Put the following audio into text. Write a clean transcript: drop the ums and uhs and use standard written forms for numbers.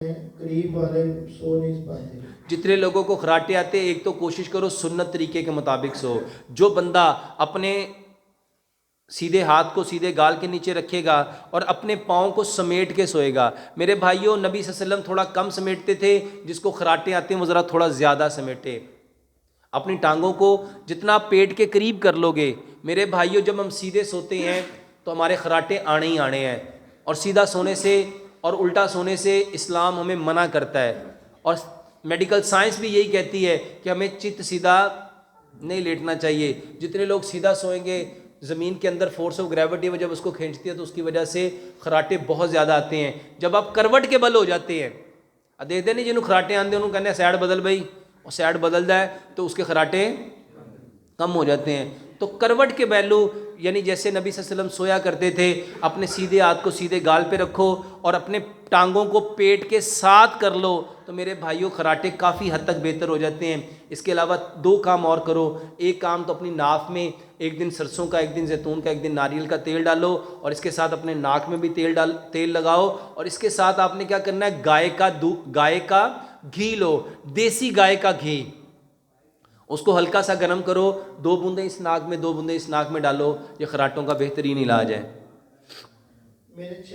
قریب والے سو نہیں پاتے. جتنے لوگوں کو خراٹے آتے ہیں ایک تو کوشش کرو سنت طریقے کے مطابق سو. جو بندہ اپنے سیدھے ہاتھ کو سیدھے گال کے نیچے رکھے گا اور اپنے پاؤں کو سمیٹ کے سوئے گا. میرے بھائیوں نبی صلی اللہ علیہ وسلم تھوڑا کم سمیٹتے تھے، جس کو خراٹے آتے ہیں وہ ذرا تھوڑا زیادہ سمیٹے. اپنی ٹانگوں کو جتنا پیٹ کے قریب کر لو گے. میرے بھائیوں جب ہم سیدھے سوتے ہیں تو ہمارے خراٹے آنے ہی آنے ہیں، اور سیدھا سونے سے اور الٹا سونے سے اسلام ہمیں منع کرتا ہے. اور میڈیکل سائنس بھی یہی کہتی ہے کہ ہمیں چت سیدھا نہیں لیٹنا چاہیے. جتنے لوگ سیدھا سوئیں گے زمین کے اندر فورس آف گریوٹی جب اس کو کھینچتی ہے تو اس کی وجہ سے خراٹے بہت زیادہ آتے ہیں. جب آپ کروٹ کے بل ہو جاتے ہیں، دیکھتے نہیں جنہوں خراٹے آتے ہیں انہوں کہتے ہیں سائڈ بدل بھائی، اور سائڈ بدل جائے تو اس کے خراٹے کم ہو جاتے ہیں. تو کروٹ کے پہلو یعنی جیسے نبی صلی اللہ علیہ وسلم سویا کرتے تھے، اپنے سیدھے ہاتھ کو سیدھے گال پہ رکھو اور اپنے ٹانگوں کو پیٹ کے ساتھ کر لو تو میرے بھائیوں خراٹے کافی حد تک بہتر ہو جاتے ہیں. اس کے علاوہ دو کام اور کرو. ایک کام تو اپنی ناف میں ایک دن سرسوں کا، ایک دن زیتون کا، ایک دن ناریل کا تیل ڈالو، اور اس کے ساتھ اپنے ناک میں بھی تیل لگاؤ. اور اس کے ساتھ آپ نے کیا کرنا ہے، گائے کا گھی لو، دیسی گائے کا گھی. اس کو ہلکا سا گرم کرو، 2 بوندیں اس ناک میں 2 بوندیں اس ناک میں ڈالو. یہ خراٹوں کا بہترین علاج ہے.